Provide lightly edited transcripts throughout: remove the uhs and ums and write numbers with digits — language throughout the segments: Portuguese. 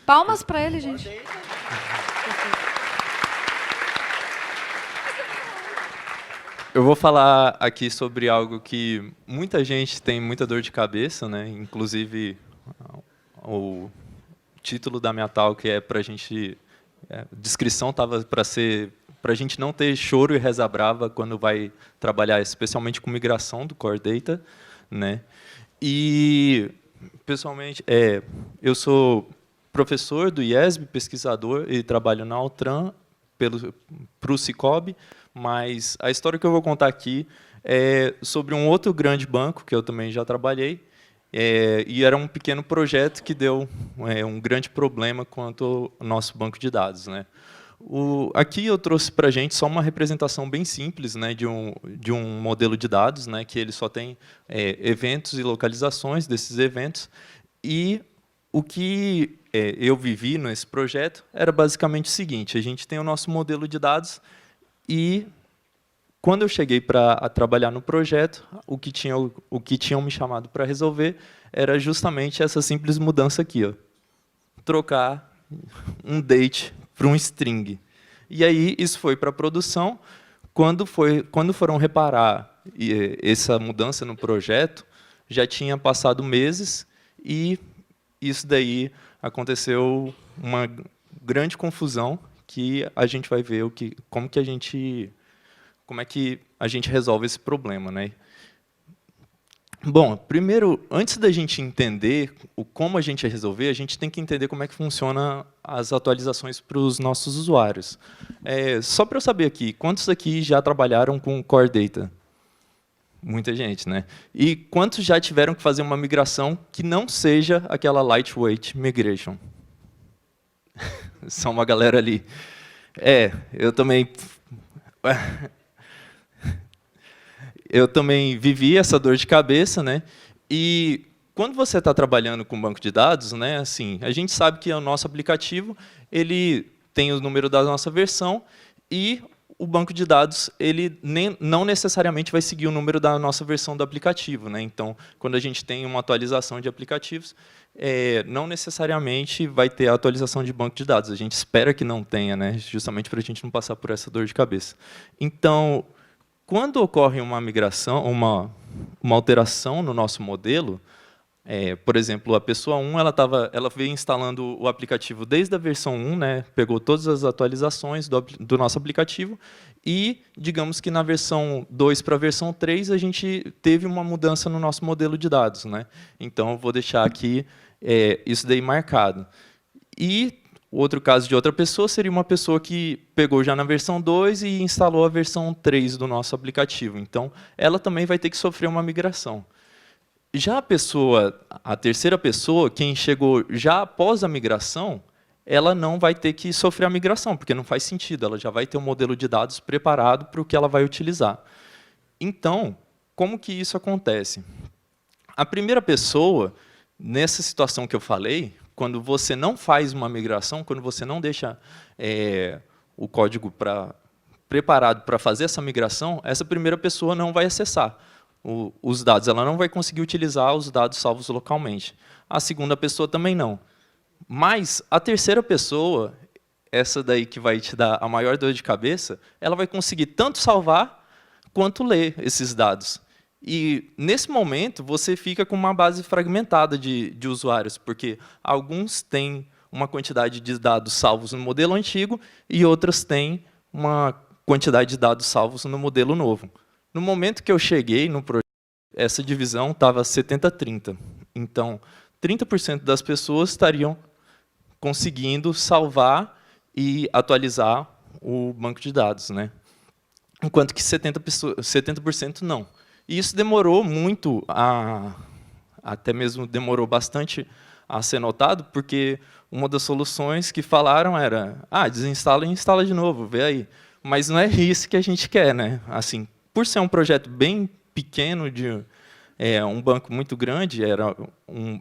Palmas para ele, gente. Eu vou falar aqui sobre algo que muita gente tem muita dor de cabeça, né? Inclusive, o título da minha talk é para a gente... A descrição estava para ser... Para a gente não ter choro e reza brava quando vai trabalhar, especialmente com migração do Core Data, né? E, pessoalmente, eu sou professor do IESB, pesquisador, e trabalho na Altran para o Cicobi, mas a história que eu vou contar aqui é sobre um outro grande banco, que eu também já trabalhei, e era um pequeno projeto que deu um grande problema quanto ao nosso banco de dados, né? Aqui eu trouxe para a gente só uma representação bem simples, né, de um modelo de dados, né, que ele só tem eventos e localizações desses eventos. E o que eu vivi nesse projeto era basicamente o seguinte: a gente tem o nosso modelo de dados e, quando eu cheguei para trabalhar no projeto, o que tinham me chamado para resolver era justamente essa simples mudança aqui, ó, trocar um date para um string. E aí isso foi para a produção. Quando foram reparar essa mudança no projeto, já tinha passado meses e isso daí aconteceu uma grande confusão que a gente vai ver como é que a gente resolve esse problema, né? Bom, primeiro, antes da gente entender como a gente vai resolver, a gente tem que entender como é que funciona as atualizações para os nossos usuários. Só para eu saber aqui, quantos aqui já trabalharam com Core Data? Muita gente, né? E quantos já tiveram que fazer uma migração que não seja aquela lightweight migration? Só uma galera ali. Eu também... Eu também vivi essa dor de cabeça, né? E quando você está trabalhando com banco de dados, né, assim, a gente sabe que o nosso aplicativo ele tem o número da nossa versão e o banco de dados ele não necessariamente vai seguir o número da nossa versão do aplicativo, né? Então, quando a gente tem uma atualização de aplicativos, não necessariamente vai ter a atualização de banco de dados. A gente espera que não tenha, né? Justamente para a gente não passar por essa dor de cabeça. Então, quando ocorre uma migração, uma alteração no nosso modelo, por exemplo, a pessoa 1 ela veio instalando o aplicativo desde a versão 1, né, pegou todas as atualizações do nosso aplicativo, e digamos que na versão 2 para a versão 3 a gente teve uma mudança no nosso modelo de dados, né? Então, eu vou deixar aqui isso daí marcado. E outro caso de outra pessoa seria uma pessoa que pegou já na versão 2 e instalou a versão 3 do nosso aplicativo. Então, ela também vai ter que sofrer uma migração. Já a terceira pessoa, quem chegou já após a migração, ela não vai ter que sofrer a migração, porque não faz sentido, ela já vai ter um modelo de dados preparado para o que ela vai utilizar. Então, como que isso acontece? A primeira pessoa, nessa situação que eu falei, quando você não faz uma migração, quando você não deixa o código preparado para fazer essa migração, essa primeira pessoa não vai acessar os dados, ela não vai conseguir utilizar os dados salvos localmente. A segunda pessoa também não. Mas a terceira pessoa, essa daí que vai te dar a maior dor de cabeça, ela vai conseguir tanto salvar quanto ler esses dados. E, nesse momento, você fica com uma base fragmentada de usuários, porque alguns têm uma quantidade de dados salvos no modelo antigo e outras têm uma quantidade de dados salvos no modelo novo. No momento que eu cheguei no projeto, essa divisão estava 70-30. Então, 30% das pessoas estariam conseguindo salvar e atualizar o banco de dados, né? Enquanto que 70% não. E isso demorou muito, até mesmo demorou bastante a ser notado, porque uma das soluções que falaram era: desinstala e instala de novo, vê aí. Mas não é isso que a gente quer, né? Assim, por ser um projeto bem pequeno, um banco muito grande,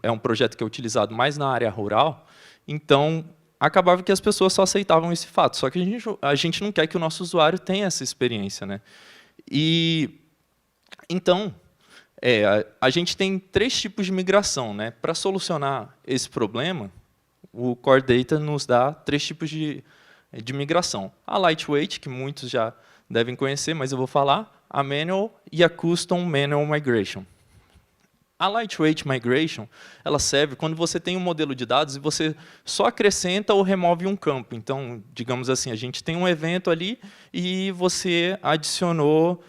é um projeto que é utilizado mais na área rural, então acabava que as pessoas só aceitavam esse fato. Só que a gente não quer que o nosso usuário tenha essa experiência, né? E então, a gente tem 3 tipos de migração, né? Para solucionar esse problema, o Core Data nos dá 3 tipos de migração. A Lightweight, que muitos já devem conhecer, mas eu vou falar, a Manual e a Custom Manual Migration. A Lightweight Migration, ela serve quando você tem um modelo de dados e você só acrescenta ou remove um campo. Então, digamos assim, a gente tem um evento ali e você adicionou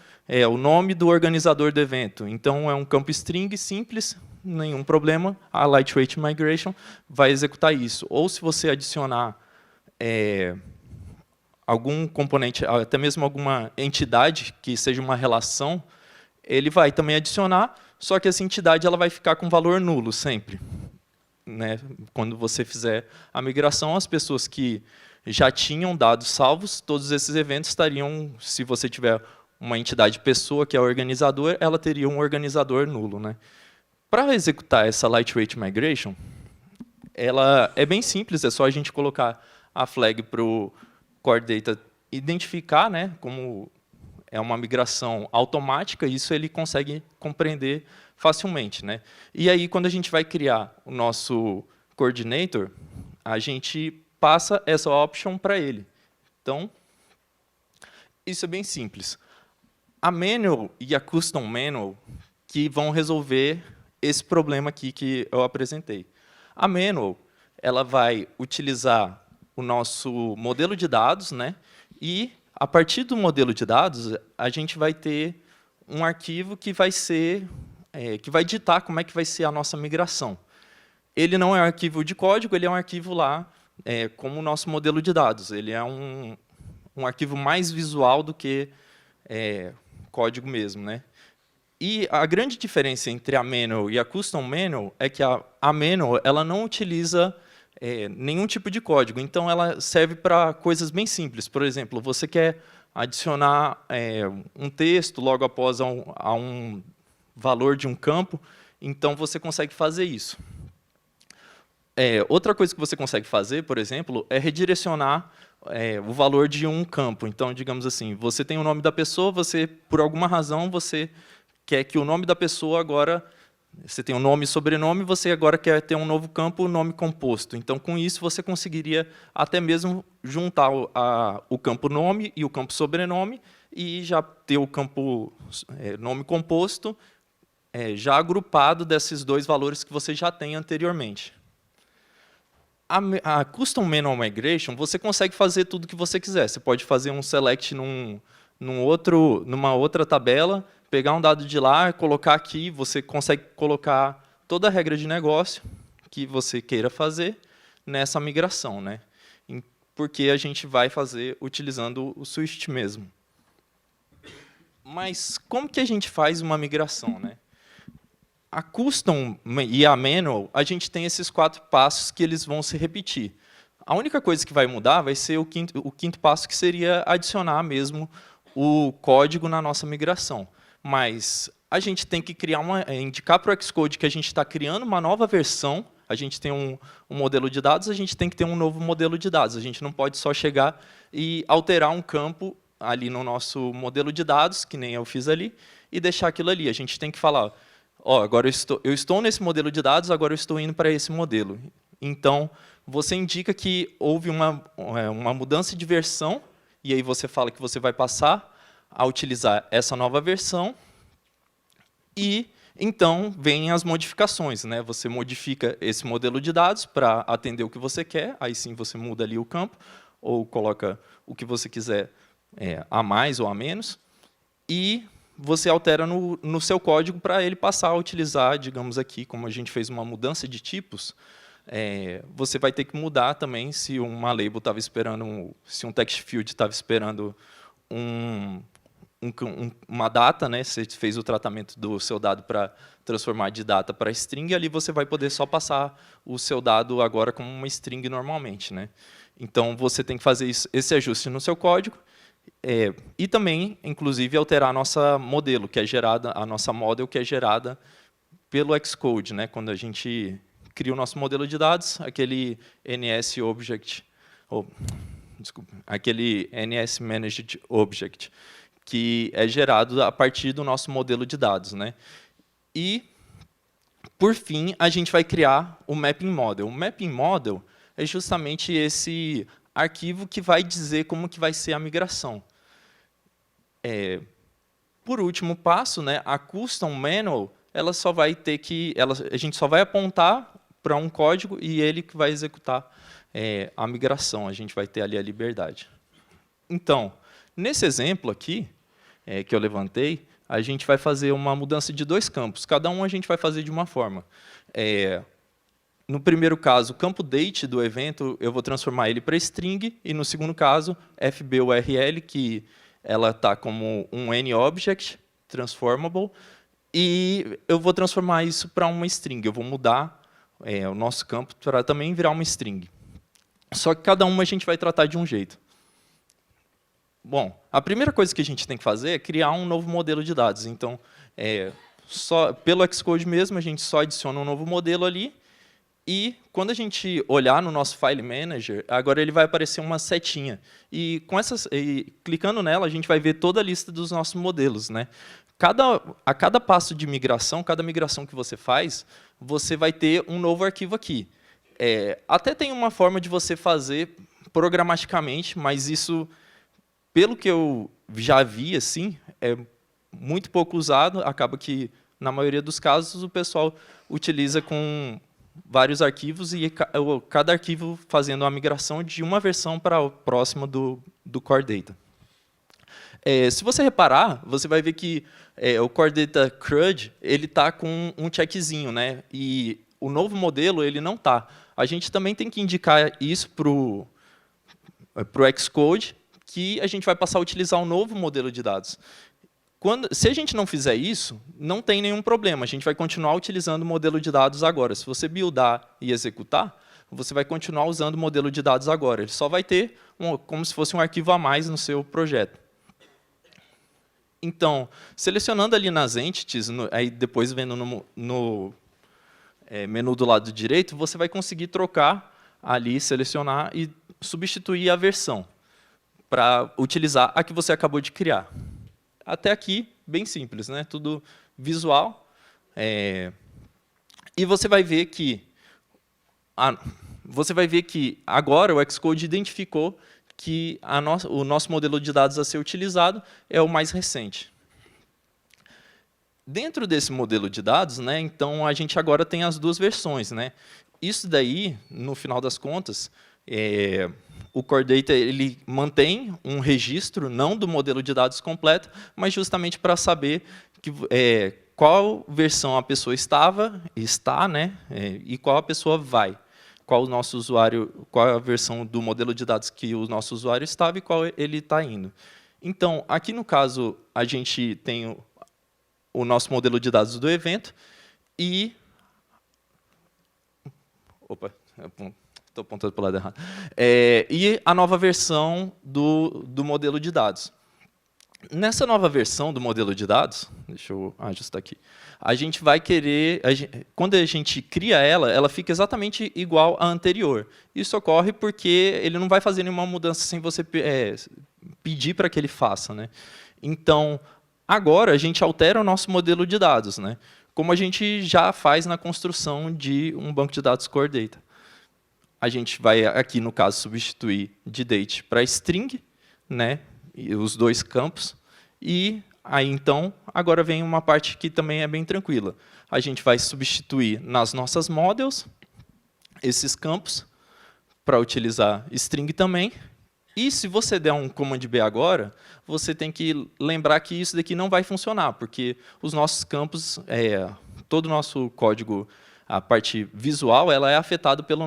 o nome do organizador do evento. Então, é um campo string simples, nenhum problema. A Lightweight Migration vai executar isso. Ou se você adicionar algum componente, até mesmo alguma entidade que seja uma relação, ele vai também adicionar, só que essa entidade ela vai ficar com valor nulo sempre. Né? Quando você fizer a migração, as pessoas que já tinham dados salvos, todos esses eventos estariam, se você tiver uma entidade pessoa que é organizador, ela teria um organizador nulo. Né? Para executar essa Lightweight Migration, ela é bem simples, é só a gente colocar a flag para o Core Data identificar, né, como é uma migração automática, isso ele consegue compreender facilmente. Né? E aí, quando a gente vai criar o nosso coordinator, a gente passa essa option para ele. Então, isso é bem simples. A Manual e a Custom Manual que vão resolver esse problema aqui que eu apresentei. A Manual ela vai utilizar o nosso modelo de dados, né? E, a partir do modelo de dados, a gente vai ter um arquivo que vai ditar como é que vai ser a nossa migração. Ele não é um arquivo de código, ele é um arquivo lá, como o nosso modelo de dados. Ele é um arquivo mais visual do que código mesmo. Né? E a grande diferença entre a Manual e a Custom Manual é que a Manual ela não utiliza nenhum tipo de código. Então, ela serve para coisas bem simples. Por exemplo, você quer adicionar um texto logo após a um valor de um campo, então você consegue fazer isso. Outra coisa que você consegue fazer, por exemplo, é redirecionar o valor de um campo. Então, digamos assim, você tem o nome da pessoa, por alguma razão, você quer que o nome da pessoa agora... Você tem um nome e sobrenome, você agora quer ter um novo campo, nome composto. Então, com isso, você conseguiria até mesmo juntar o campo nome e o campo sobrenome e já ter o campo nome composto já agrupado desses 2 valores que você já tem anteriormente. A Custom Manual Migration, você consegue fazer tudo o que você quiser. Você pode fazer um select numa outra tabela, pegar um dado de lá, colocar aqui, você consegue colocar toda a regra de negócio que você queira fazer nessa migração. Né? Porque a gente vai fazer utilizando o Swift mesmo. Mas como que a gente faz uma migração? Né? A Custom e a Manual, a gente tem esses 4 passos que eles vão se repetir. A única coisa que vai mudar vai ser o quinto passo, que seria adicionar mesmo o código na nossa migração. Mas a gente tem que indicar para o Xcode que a gente está criando uma nova versão. A gente tem um modelo de dados, a gente tem que ter um novo modelo de dados. A gente não pode só chegar e alterar um campo ali no nosso modelo de dados, que nem eu fiz ali, e deixar aquilo ali. A gente tem que falar, agora eu estou nesse modelo de dados, agora eu estou indo para esse modelo. Então, você indica que houve uma mudança de versão, e aí você fala que você vai passar a utilizar essa nova versão, e então vêm as modificações. Né? Você modifica esse modelo de dados para atender o que você quer, aí sim você muda ali o campo, ou coloca o que você quiser a mais ou a menos, e você altera no seu código para ele passar a utilizar, digamos aqui, como a gente fez uma mudança de tipos, você vai ter que mudar também se uma label estava esperando, se um text field estava esperando uma data, né? Você fez o tratamento do seu dado para transformar de data para string, ali você vai poder só passar o seu dado agora como uma string normalmente. Né? Então, você tem que fazer esse ajuste no seu código, e também, inclusive, alterar a nossa modelo, que é gerada, a nossa model que é gerada pelo Xcode. Né? Quando a gente cria o nosso modelo de dados, aquele NS Object, aquele NS Managed Object, que é gerado a partir do nosso modelo de dados. Né? E, por fim, a gente vai criar o Mapping Model. O Mapping Model é justamente esse arquivo que vai dizer como que vai ser a migração. Por último passo, né, a custom manual, ela só vai ter que, a gente só vai apontar para um código e ele que vai executar a migração. A gente vai ter ali a liberdade. Então, nesse exemplo aqui, que eu levantei, a gente vai fazer uma mudança de 2 campos. Cada um a gente vai fazer de uma forma. No primeiro caso, o campo date do evento, eu vou transformar ele para string, e no segundo caso, FBURL, que ela está como um NObject, transformable, e eu vou transformar isso para uma string. Eu vou mudar o nosso campo para também virar uma string. Só que cada uma a gente vai tratar de um jeito. Bom, a primeira coisa que a gente tem que fazer é criar um novo modelo de dados. Então, pelo Xcode mesmo, a gente só adiciona um novo modelo ali, e quando a gente olhar no nosso File Manager, agora ele vai aparecer uma setinha. E clicando nela, a gente vai ver toda a lista dos nossos modelos, né? A cada passo de migração, cada migração que você faz, você vai ter um novo arquivo aqui. Até tem uma forma de você fazer programaticamente, mas isso, pelo que eu já vi, assim, é muito pouco usado. Acaba que, na maioria dos casos, o pessoal utiliza com vários arquivos e cada arquivo fazendo a migração de uma versão para a próxima do Core Data. Se você reparar, você vai ver que o Core Data CRUD está com um checkzinho, né? E o novo modelo ele não está. A gente também tem que indicar isso para o Xcode, que a gente vai passar a utilizar um novo modelo de dados. Se a gente não fizer isso, não tem nenhum problema. A gente vai continuar utilizando o modelo de dados agora. Se você buildar e executar, você vai continuar usando o modelo de dados agora. Ele só vai ter como se fosse um arquivo a mais no seu projeto. Então, selecionando ali nas entities, aí depois vendo no menu do lado direito, você vai conseguir trocar ali, selecionar e substituir a versão para utilizar a que você acabou de criar. Até aqui, bem simples, né? Tudo visual. E você vai ver que agora o Xcode identificou que o nosso modelo de dados a ser utilizado é o mais recente. Dentro desse modelo de dados, né, então a gente agora tem as duas versões, né? Isso daí, no final das contas, o Core Data ele mantém um registro, não do modelo de dados completo, mas justamente para saber qual versão a pessoa está, né, e qual a pessoa vai. Qual o nosso usuário, qual a versão do modelo de dados que o nosso usuário estava e qual ele está indo. Então, aqui no caso, a gente tem o nosso modelo de dados do evento e... Opa, estou apontando para o lado errado. E a nova versão do modelo de dados. Nessa nova versão do modelo de dados, deixa eu ajustar aqui, a gente vai querer, quando a gente cria ela fica exatamente igual à anterior. Isso ocorre porque ele não vai fazer nenhuma mudança sem você pedir para que ele faça, né? Então, agora a gente altera o nosso modelo de dados, né? Como a gente já faz na construção de um banco de dados Core Data. A gente vai aqui, no caso, substituir de date para string, né? E os dois campos, e aí, então, agora vem uma parte que também é bem tranquila. A gente vai substituir nas nossas models esses campos para utilizar string também, e se você der um command B agora, você tem que lembrar que isso daqui não vai funcionar, porque os nossos campos, todo o nosso código, a parte visual, ela é afetada pela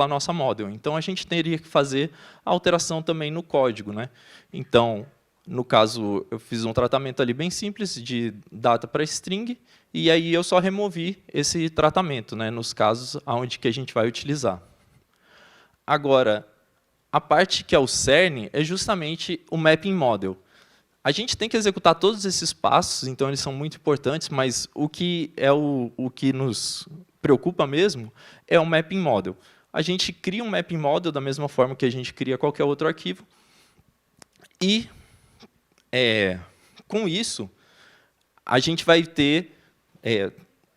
nossa model. Então, a gente teria que fazer a alteração também no código, né? Então, no caso, eu fiz um tratamento ali bem simples de data para string, e aí eu só removi esse tratamento, né, nos casos onde que a gente vai utilizar. Agora, a parte que é o cerne é justamente o mapping model. A gente tem que executar todos esses passos, então eles são muito importantes, mas o que nos preocupa mesmo é o mapping model. A gente cria um mapping model da mesma forma que a gente cria qualquer outro arquivo, e com isso a gente vai ter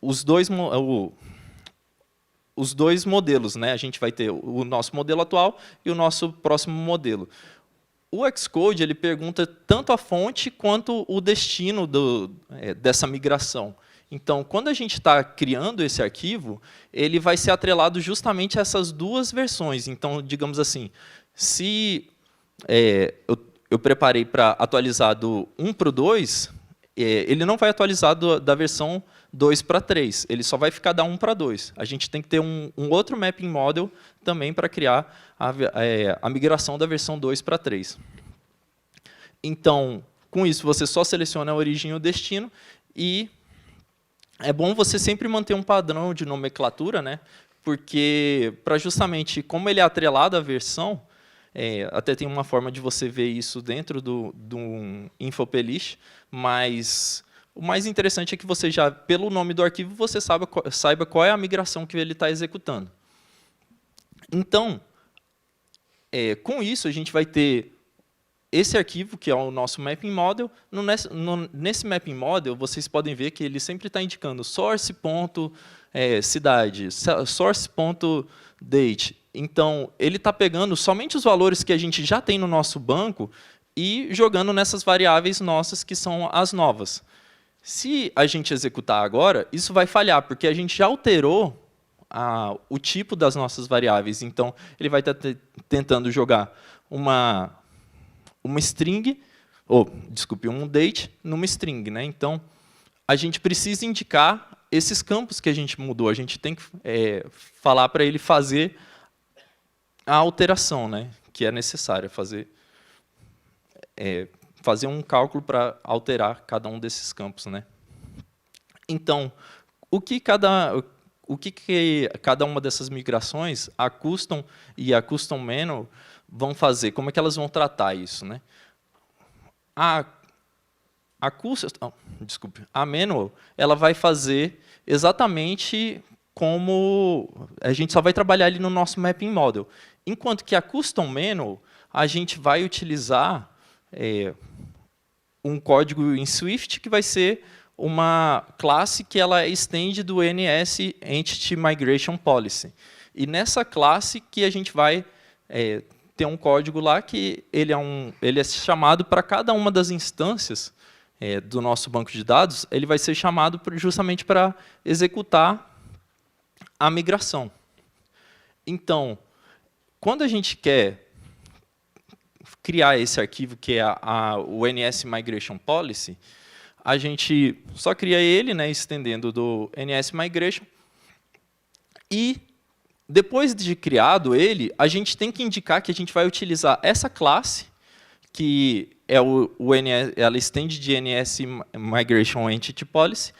os dois os dois modelos, né? A gente vai ter o nosso modelo atual e o nosso próximo modelo. O Xcode ele pergunta tanto a fonte quanto o destino dessa migração. Então, quando a gente está criando esse arquivo, ele vai ser atrelado justamente a essas duas versões. Então, digamos assim, se eu preparei para atualizar do 1 para o 2, ele não vai atualizar da versão 2 para 3, ele só vai ficar da 1 para 2. A gente tem que ter um outro mapping model também para criar a migração da versão 2 para 3. Então, com isso, você só seleciona a origem e o destino, e é bom você sempre manter um padrão de nomenclatura, né? Porque, para justamente, como ele é atrelado à versão, até tem uma forma de você ver isso dentro do InfoPelish, mas o mais interessante é que você já, pelo nome do arquivo, você saiba qual é a migração que ele está executando. Então, com isso, a gente vai ter esse arquivo, que é o nosso mapping model. Nesse mapping model, vocês podem ver que ele sempre está indicando source.cidade, source.date. Então, ele está pegando somente os valores que a gente já tem no nosso banco e jogando nessas variáveis nossas, que são as novas. Se a gente executar agora, isso vai falhar, porque a gente já alterou o tipo das nossas variáveis. Então, ele vai estar tentando jogar uma string, um date numa string, né? Então, a gente precisa indicar esses campos que a gente mudou. A gente tem que falar para ele fazer a alteração, né? Que é necessária, fazer um cálculo para alterar cada um desses campos, né? Então, o que cada uma dessas migrações, a custom e a custom manual, vão fazer? Como é que elas vão tratar isso, né? A manual, ela vai fazer exatamente como a gente só vai trabalhar ali no nosso mapping model. Enquanto que a custom manual, a gente vai utilizar um código em Swift que vai ser uma classe que ela extende do NS Entity Migration Policy. E nessa classe que a gente vai ter um código lá que ele é chamado para cada uma das instâncias do nosso banco de dados, ele vai ser chamado justamente para executar a migração. Então, quando a gente quer criar esse arquivo, que é o NS Migration Policy, a gente só cria ele, né, estendendo do NS Migration, e depois de criado ele, a gente tem que indicar que a gente vai utilizar essa classe, que é ela estende de NS Migration Entity Policy,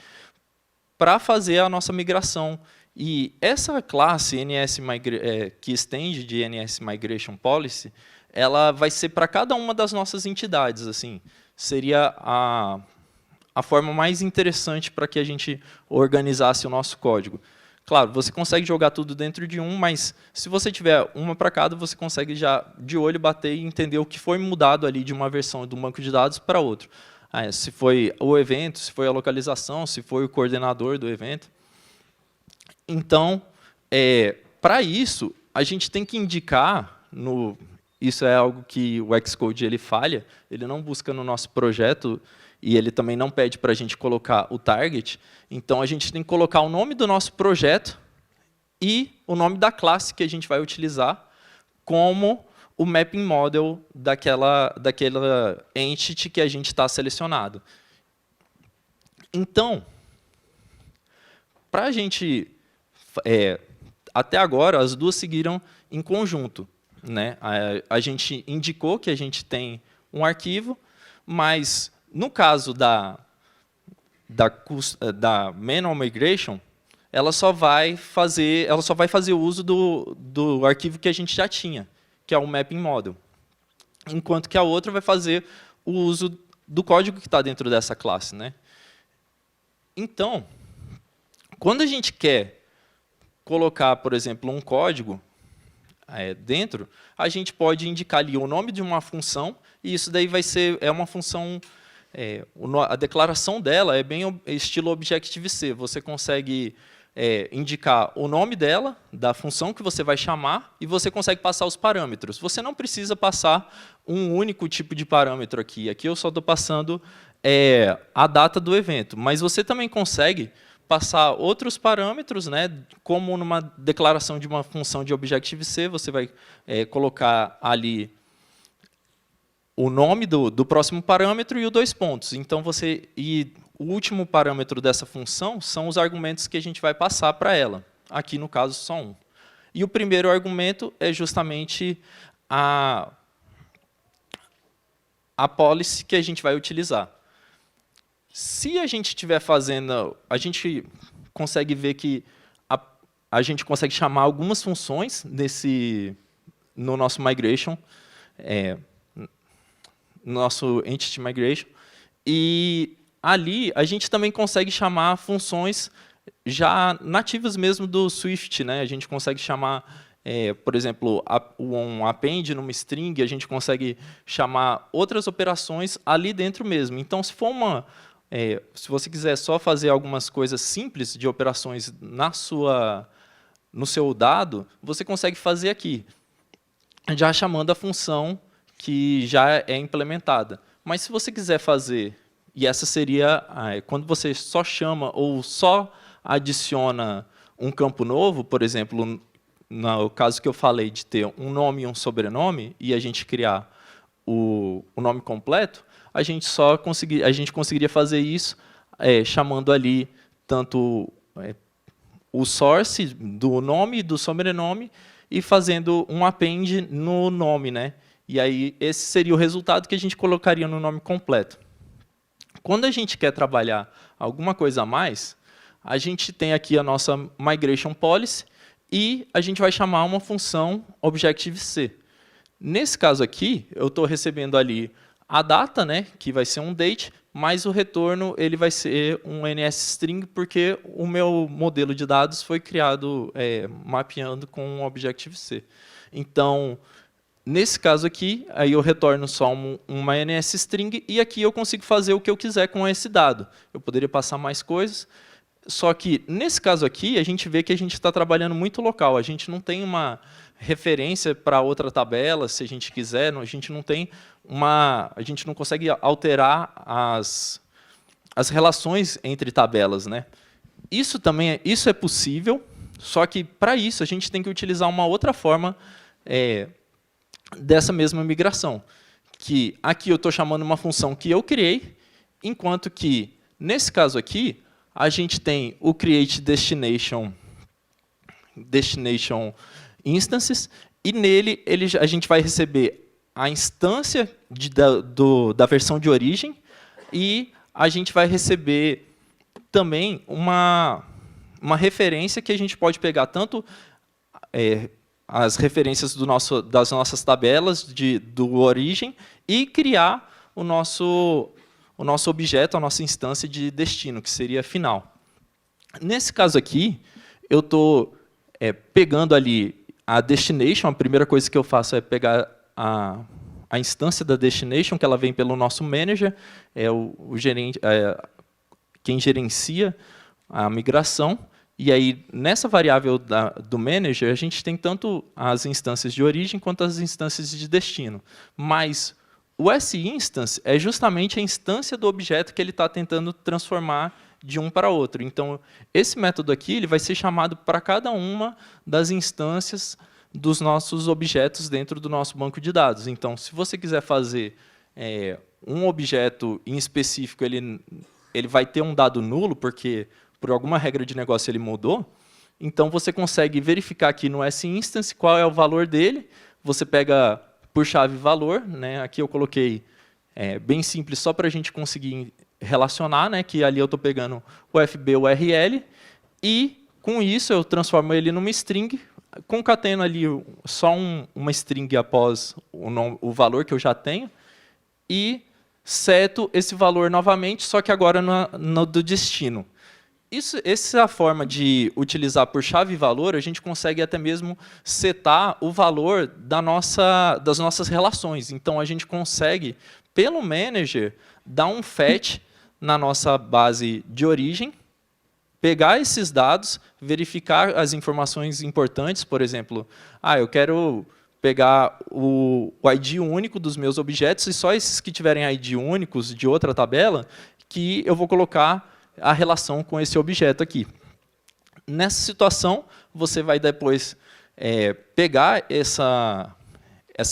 para fazer a nossa migração. E essa classe que estende de NS Migration Policy, ela vai ser para cada uma das nossas entidades. Assim, seria a forma mais interessante para que a gente organizasse o nosso código. Claro, você consegue jogar tudo dentro de mas se você tiver uma para cada, você consegue já, de olho, bater e entender o que foi mudado ali de uma versão do banco de dados para outra. Se foi o evento, se foi a localização, se foi o coordenador do evento. Então, para isso, a gente tem que indicar, isso é algo que o Xcode ele falha, ele não busca no nosso projeto, e ele também não pede para a gente colocar o target. Então, a gente tem que colocar o nome do nosso projeto e o nome da classe que a gente vai utilizar como o mapping model daquela entity que a gente está selecionado. Então, para a gente... até agora, as duas seguiram em conjunto, né? A gente indicou que a gente tem um arquivo, mas, no caso da manual migration, ela só vai fazer uso do arquivo que a gente já tinha, que é o mapping model. Enquanto que a outra vai fazer o uso do código que está dentro dessa classe, né? Então, quando a gente quer colocar, por exemplo, um código dentro, a gente pode indicar ali o nome de uma função, e isso daí vai ser uma função... a declaração dela é bem estilo Objective-C. Você consegue indicar o nome dela, da função que você vai chamar, e você consegue passar os parâmetros. Você não precisa passar um único tipo de parâmetro aqui. Aqui eu só estou passando a data do evento, mas você também consegue passar outros parâmetros, né, como numa declaração de uma função de Objective-C, você vai colocar ali o nome do próximo parâmetro e o 2 pontos. Então, o último parâmetro dessa função são os argumentos que a gente vai passar para ela. Aqui, no caso, só um. E o primeiro argumento é justamente a policy que a gente vai utilizar. Se a gente estiver fazendo, a gente consegue ver que a gente consegue chamar algumas funções no nosso migration, no nosso entity migration, e ali a gente também consegue chamar funções já nativas mesmo do Swift, né? A gente consegue chamar, por exemplo, um append numa string, a gente consegue chamar outras operações ali dentro mesmo. Então, se se você quiser só fazer algumas coisas simples de operações no seu dado, você consegue fazer aqui, já chamando a função que já é implementada. Mas se você quiser fazer, e essa seria quando você só chama ou só adiciona um campo novo, por exemplo, no caso que eu falei de ter um nome e um sobrenome, e a gente criar o nome completo, a gente conseguiria fazer isso chamando ali tanto o source do nome e do sobrenome e fazendo um append no nome, né? E aí esse seria o resultado que a gente colocaria no nome completo. Quando a gente quer trabalhar alguma coisa a mais, a gente tem aqui a nossa migration policy e a gente vai chamar uma função Objective-C. Nesse caso aqui, eu estou recebendo ali a data, né, que vai ser um date, mas o retorno ele vai ser um NSString, porque o meu modelo de dados foi criado mapeando com o Objective-C. Então, nesse caso aqui, aí eu retorno só uma NSString, e aqui eu consigo fazer o que eu quiser com esse dado. Eu poderia passar mais coisas, só que, nesse caso aqui, a gente vê que a gente está trabalhando muito local. A gente não tem uma referência para outra tabela, se a gente quiser, a gente não consegue alterar as relações entre tabelas, né? Isso é possível, só que, para isso, a gente tem que utilizar uma outra forma dessa mesma migração. Que aqui eu estou chamando uma função que eu criei, enquanto que, nesse caso aqui, a gente tem o create destination instances, e nele a gente vai receber a instância da versão de origem, e a gente vai receber também uma referência que a gente pode pegar tanto as referências das nossas tabelas do origem e criar o nosso objeto, a nossa instância de destino, que seria final. Nesse caso aqui, eu estou pegando ali a destination, a primeira coisa que eu faço é pegar a instância da destination, que ela vem pelo nosso manager, o gerente, quem gerencia a migração. E aí, nessa variável do manager, a gente tem tanto as instâncias de origem quanto as instâncias de destino. Mas o sinstance é justamente a instância do objeto que ele está tentando transformar de um para outro. Então, esse método aqui ele vai ser chamado para cada uma das instâncias dos nossos objetos dentro do nosso banco de dados. Então, se você quiser fazer um objeto em específico, ele vai ter um dado nulo, porque por alguma regra de negócio ele mudou, então você consegue verificar aqui no sinstance qual é o valor dele, você pega por chave valor, né? Aqui eu coloquei bem simples só para a gente conseguir relacionar, né? Que ali eu estou pegando o FB URL, e com isso eu transformo ele numa string, concateno ali só uma string após o valor que eu já tenho, e seto esse valor novamente, só que agora no do destino. Essa é a forma de utilizar por chave valor, a gente consegue até mesmo setar o valor das nossas relações. Então, a gente consegue, pelo manager, dar um fetch na nossa base de origem, pegar esses dados, verificar as informações importantes, por exemplo, eu quero pegar o ID único dos meus objetos e só esses que tiverem ID únicos de outra tabela que eu vou colocar a relação com esse objeto aqui. Nessa situação, você vai depois pegar essa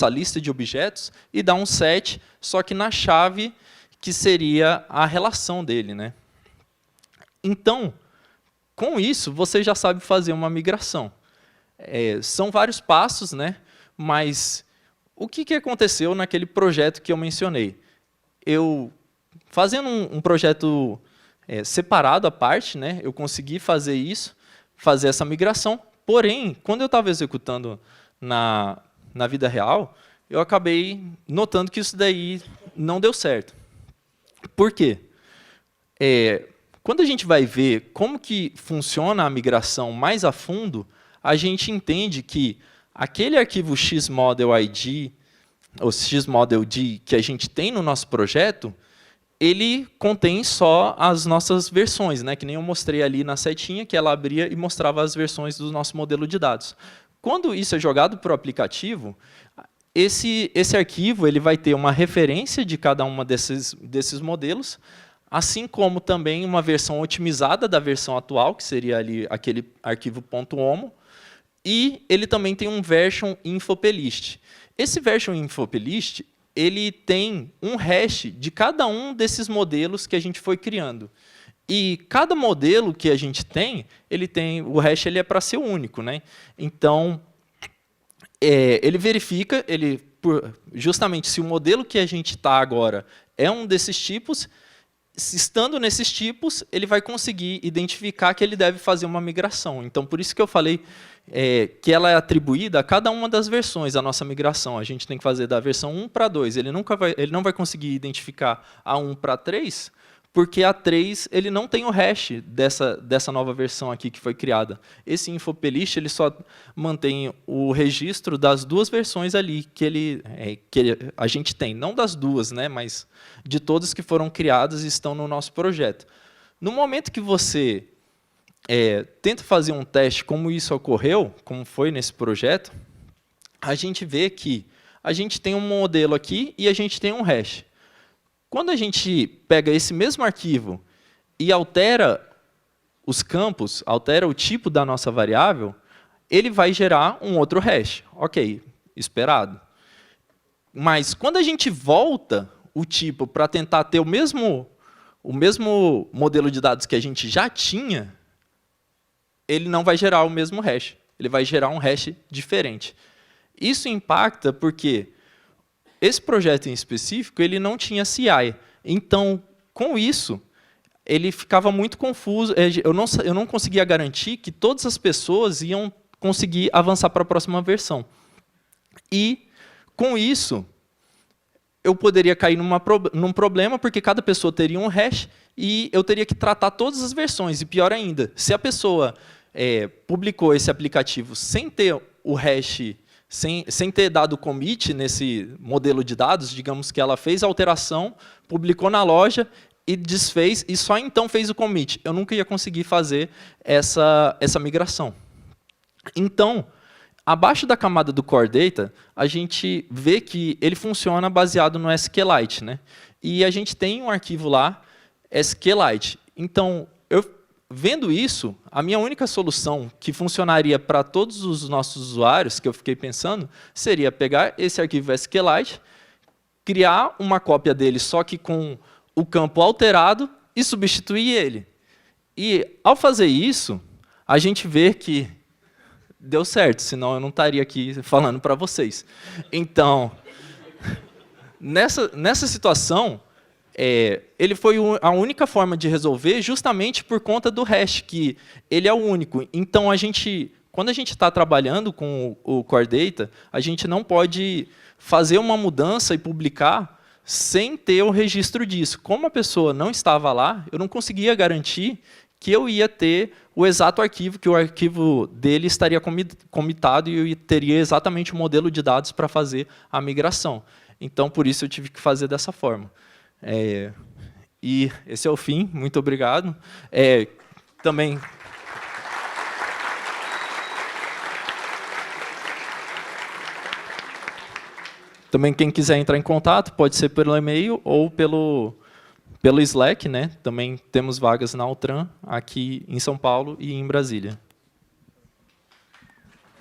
lista de objetos e dar um set, só que na chave que seria a relação dele, né? Então, com isso, você já sabe fazer uma migração. São vários passos, né? Mas o que aconteceu naquele projeto que eu mencionei? Eu, fazendo um projeto separado à parte, né? Eu consegui fazer isso, fazer essa migração. Porém, quando eu estava executando na vida real, eu acabei notando que isso daí não deu certo. Por quê? Quando a gente vai ver como que funciona a migração mais a fundo, a gente entende que aquele arquivo xModelID, ou xModelD, que a gente tem no nosso projeto, ele contém só as nossas versões, né? Que nem eu mostrei ali na setinha, que ela abria e mostrava as versões do nosso modelo de dados. Quando isso é jogado para o aplicativo, esse arquivo ele vai ter uma referência de cada uma desses modelos, assim como também uma versão otimizada da versão atual, que seria ali aquele arquivo .omo, e ele também tem um version info.plist. Esse version info.plist ele tem um hash de cada um desses modelos que a gente foi criando. E cada modelo que a gente tem, o hash ele é para ser único, né? Então, ele verifica, justamente se o modelo que a gente está agora é um desses tipos, estando nesses tipos, ele vai conseguir identificar que ele deve fazer uma migração. Então, por isso que eu falei que ela é atribuída a cada uma das versões, a nossa migração. A gente tem que fazer da versão 1 para 2. Ele não vai conseguir identificar a 1 para 3, porque a 3 ele não tem o hash dessa nova versão aqui que foi criada. Esse info.plist ele só mantém o registro das duas versões ali que a gente tem. Não das duas, né, mas de todas que foram criadas e estão no nosso projeto. No momento que você tenta fazer um teste como isso ocorreu, como foi nesse projeto, a gente vê que a gente tem um modelo aqui e a gente tem um hash. Quando a gente pega esse mesmo arquivo e altera os campos, altera o tipo da nossa variável, ele vai gerar um outro hash. Ok, esperado. Mas quando a gente volta o tipo para tentar ter o mesmo modelo de dados que a gente já tinha, ele não vai gerar o mesmo hash. Ele vai gerar um hash diferente. Isso impacta porque esse projeto em específico ele não tinha CI. Então, com isso, ele ficava muito confuso. Eu não conseguia garantir que todas as pessoas iam conseguir avançar para a próxima versão. E, com isso, eu poderia cair num problema, porque cada pessoa teria um hash e eu teria que tratar todas as versões. E, pior ainda, se a pessoa publicou esse aplicativo sem ter o hash, sem ter dado commit nesse modelo de dados, digamos que ela fez a alteração, publicou na loja e desfez, e só então fez o commit. Eu nunca ia conseguir fazer essa migração. Então, abaixo da camada do Core Data, a gente vê que ele funciona baseado no SQLite, né? E a gente tem um arquivo lá, SQLite. Então, vendo isso, a minha única solução que funcionaria para todos os nossos usuários, que eu fiquei pensando, seria pegar esse arquivo SQLite, criar uma cópia dele, só que com o campo alterado, e substituir ele. E, ao fazer isso, a gente vê que deu certo, senão eu não estaria aqui falando para vocês. Então, nessa situação, ele foi a única forma de resolver justamente por conta do hash, que ele é o único. Então, quando a gente está trabalhando com o Core Data, a gente não pode fazer uma mudança e publicar sem ter o registro disso. Como a pessoa não estava lá, eu não conseguia garantir que eu ia ter o exato arquivo, que o arquivo dele estaria comitado e eu teria exatamente o modelo de dados para fazer a migração. Então, por isso, eu tive que fazer dessa forma. E esse é o fim, muito obrigado. Também quem quiser entrar em contato, pode ser pelo e-mail ou pelo Slack, né? Também temos vagas na Altran, aqui em São Paulo e em Brasília.